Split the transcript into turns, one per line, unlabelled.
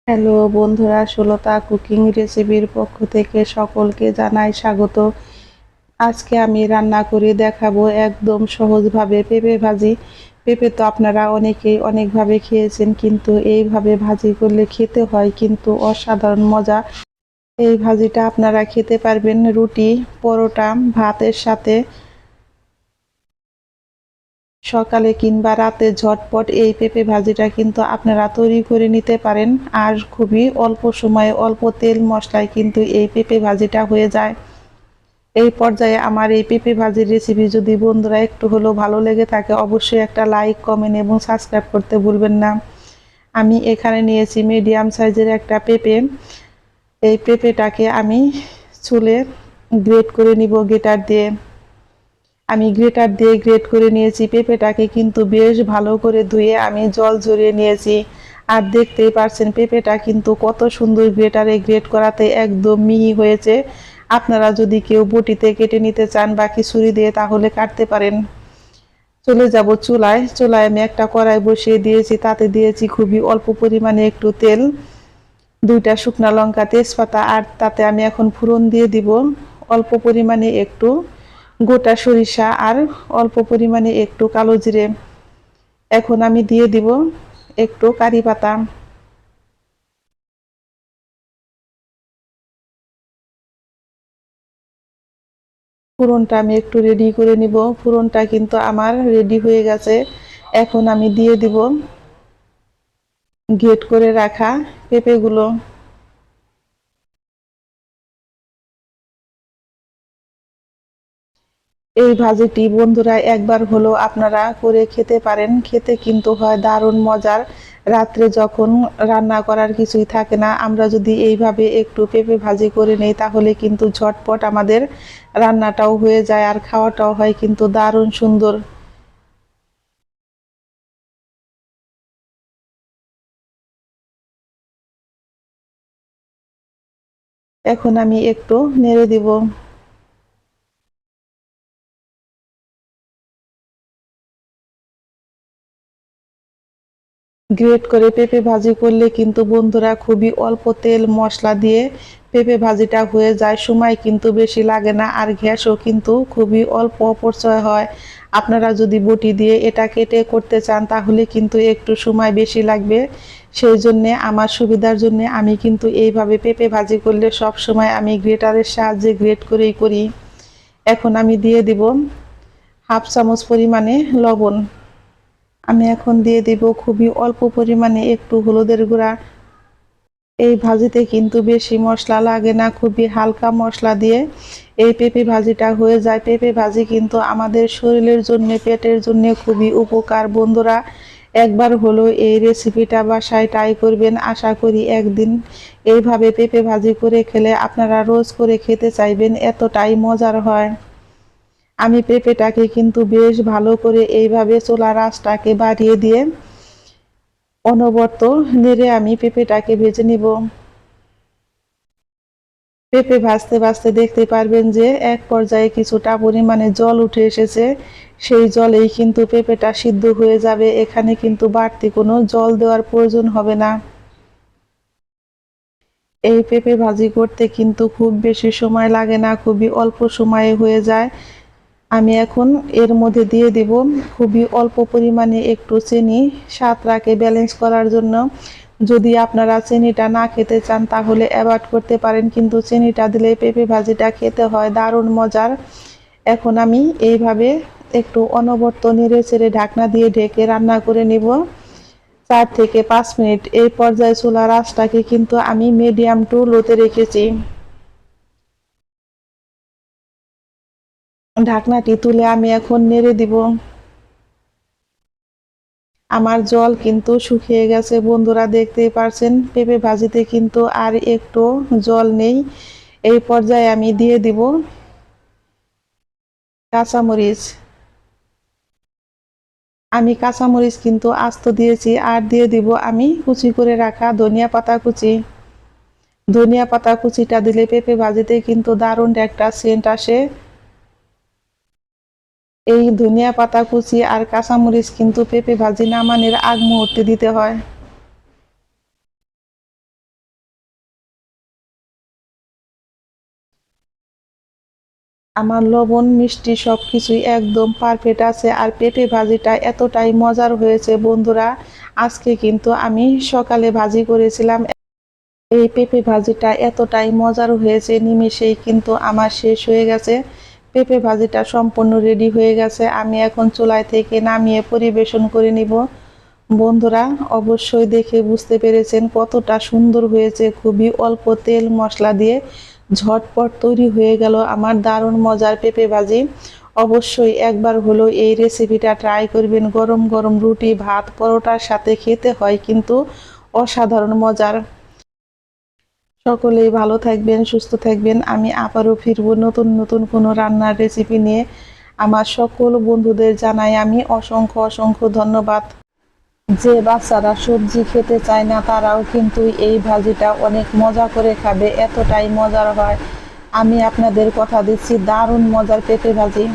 Hello বন্ধুরা, Sulata cooking রেসিপির পক্ষ থেকে সকলকে জানাই স্বাগত। আজকে আমি রান্না করে দেখাবো একদম সহজভাবে পেঁপে ভাজি। পেঁপে তো আপনারা অনেকেই অনেকভাবে খেয়েছেন, কিন্তু এইভাবে ভাজি করলে খেতে হয় কিন্তু অসাধারণ মজা। এই ভাজিটা আপনারা খেতে পারবেন রুটি, পরোটা, ভাতের সাথে। সকালে কিংবা রাতে ঝটপট এই পেঁপে ভাজিটা কিন্তু আপনারা তৈরি করে নিতে পারেন। আর খুবই অল্প সময়ে অল্প তেল মশলায় কিন্তু এই পেঁপে ভাজিটা হয়ে যায়। এই পর্যায়ে আমার এই পেঁপে ভাজির রেসিপি যদি বন্ধুরা একটু হলেও ভালো লেগে থাকে, অবশ্যই একটা লাইক, কমেন্ট এবং সাবস্ক্রাইব করতে ভুলবেন না। আমি এখানে নিয়েছি মিডিয়াম সাইজের একটা পেঁপে। এই পেঁপেটাকে আমি ছুলে গ্রেট করে নিব গ্রেটার দিয়ে। আমি গ্রেটার দিয়ে গ্রেট করে নিয়েছি। পেঁপেটাকে কিন্তু বেশ ভালো করে ধুয়ে আমি জল ঝরিয়ে নিয়েছি। আর দেখতেই পারছেন পেঁপেটা কিন্তু কত সুন্দর গ্রেটারে গ্রেট করাতে একদম মিহি হয়েছে। আপনারা যদি কেউ বটিতে কেটে নিতে চান বা ছুরি দিয়ে, তাহলে কাটতে পারেন। চলে যাব চুলায়। চুলায় আমি একটা কড়াই বসিয়ে দিয়েছি, তাতে দিয়েছি খুবই অল্প পরিমাণে একটু তেল, দুইটা শুকনো লঙ্কা, তেজপাতা, আর তাতে আমি এখন ফোড়ন দিয়ে দিব অল্প পরিমাণে একটু গোটা সরিষা আর অল্প পরিমাণে একটু কালো জিরে। এখন আমি দিয়ে দিব একটু কারি পাতা। ফোড়নটা আমি একটু রেডি করে নিব। ফোড়নটা কিন্তু আমার রেডি হয়ে গেছে। এখন আমি দিয়ে দিব গ্রেট করে রাখা পেঁপেগুলো। এই ভাজিটি বন্ধুরা একবার হলো আপনারা করে খেতে পারেন। খেতে কিন্তু হয় দারুণ মজার। রাত্রে যখন রান্না করার কিছুই থাকে না, আমরা যদি এইভাবে একটু পেঁপে ভাজি করে নেই, তাহলে কিন্তু ঝটপট আমাদের রান্নাটাও হয়ে যায় আর খাওয়াটাও হয় কিন্তু দারুণ সুন্দর। এখন আমি একটু নেড়ে দিব। গ্রেট করে পেঁপে ভাজি করলে কিন্তু বন্ধুরা খুবই অল্প তেল মশলা দিয়ে পেঁপে ভাজিটা হয়ে যায়। সময় কিন্তু বেশি লাগে না, আর গ্যাসও কিন্তু খুবই অল্প অপচয় হয়। আপনারা যদি বটি দিয়ে এটা কেটে করতে চান, তাহলে কিন্তু একটু সময় বেশি লাগবে। সেই জন্যে আমার সুবিধার জন্য আমি কিন্তু এইভাবে পেঁপে ভাজি করলে সব সময় আমি গ্রেটারের সাহায্যে গ্রেট করেই করি। এখন আমি দিয়ে দিব হাফ চামচ পরিমাণে লবণ। আমি এখন দিয়ে দিব খুবই অল্প পরিমাণে একটু হলুদের গুঁড়া। এই ভাজিতে কিন্তু বেশি মশলা লাগে না, খুবই হালকা মশলা দিয়ে এই পেঁপে ভাজিটা হয়ে যায়। পেঁপে ভাজি কিন্তু আমাদের শরীরের জন্য, পেটের জন্য খুবই উপকার। বন্ধুরা একবার হলো এই রেসিপিটা বাসায় ট্রাই করবেন। আশা করি একদিন এইভাবে পেঁপে ভাজি করে খেলে আপনারা রোজ করে খেতে চাইবেন, এতটাই মজার হয়। আমি পেঁপেটাকে কিন্তু বেশ ভালো করে এইভাবে চুলার আঁচটাকে বাড়িয়ে দিয়ে অনবরত নেড়ে আমি পেঁপেটাকে ভেজে নিব। পেঁপে ভাজতে ভাজতে দেখতে পারবেন যে এক পর্যায়ে কিছুটা পরিমাণে জল উঠে এসেছে। সেই জলেই কিন্তু পেঁপেটা সিদ্ধ হয়ে যাবে। এখানে কিন্তু বাড়তি কোনো জল দেওয়ার প্রয়োজন হবে না। এই পেঁপে ভাজি করতে কিন্তু খুব বেশি সময় লাগে না, খুবই অল্প সময়ে হয়ে যায়। আমি এখন এর মধ্যে দিয়ে দিব খুবই অল্প পরিমাণে একটু চিনি, স্বাদটাকে ব্যালেন্স করার জন্য। যদি আপনারা চিনিটা না খেতে চান, তাহলে অ্যাভয়েড করতে পারেন, কিন্তু চিনিটা দিলে পেঁপে ভাজিটা খেতে হয় দারুণ মজার। এখন আমি এইভাবে একটু অনবরত নেড়ে চেড়ে ঢাকনা দিয়ে ঢেকে রান্না করে নিব 4 থেকে 5 মিনিট। এই পর্যায়ে চুলার আঁচটাকে কিন্তু আমি মিডিয়াম টু লোতে রেখেছি। ঢাকনাটি তুলে আমি এখন নেড়ে দিব। আমার জল কিন্তু শুকিয়ে গেছে বন্ধুরা, দেখতেই পারছেন পেঁপে ভাজিতে কিন্তু আর একটু জল নেই। এই পর্যায়ে আমি দিয়ে দিব কাঁচামরিচ। আমি কাঁচামরিচ কিন্তু আস্ত দিয়েছি। আর দিয়ে দিব আমি কুচি করে রাখা ধনিয়া পাতা কুচি। ধনিয়া পাতা কুচিটা দিলে পেঁপে ভাজিতে কিন্তু দারুণ একটা সেন্ট আসে। এই ধনিয়া পাতা কুচি আর কাঁচামরিচ কিন্তু পেঁপে ভাজি নামানোর আগ মুহূর্তে দিতে হয়। আমার লবণ মিষ্টি সব কিছুই একদম পারফেক্ট আছে। আর পেঁপে ভাজিটা এতটাই মজার হয়েছে বন্ধুরা, আজকে কিন্তু আমি সকালে ভাজি করেছিলাম। এই পেঁপে ভাজিটা এতটাই মজার হয়েছে, নিমেষেই কিন্তু আমার শেষ হয়ে গেছে। পেঁপে ভাজিটা সম্পূর্ণ রেডি হয়ে গেছে, আমি এখন চুলায় থেকে নামিয়ে পরিবেশন করে নিব। বন্ধুরা অবশ্যই দেখে বুঝতে পেরেছেন কতটা সুন্দর হয়েছে, খুবই অল্প তেল মশলা দিয়ে ঝটপট তৈরি হয়ে গেল আমার দারুণ মজার পেঁপে ভাজি। অবশ্যই একবার হলো এই রেসিপিটা ট্রাই করবেন, গরম গরম রুটি ভাত পরোটার সাথে খেতে হয় কিন্তু অসাধারণ মজার। সকলেই ভালো থাকবেন, সুস্থ থাকবেন। আমি আবারও ফিরবো নতুন নতুন কোনো রান্নার রেসিপি নিয়ে। আমার সকল বন্ধুদের জানাই আমি অসংখ্য অসংখ্য ধন্যবাদ। যে বাচ্চারা সবজি খেতে চায় না তারাও কিন্তু এই ভাজিটা অনেক মজা করে খাবে, এতটাই মজার হয়। আমি আপনাদের কথা দিচ্ছি, দারুণ মজার পেঁপে ভাজি।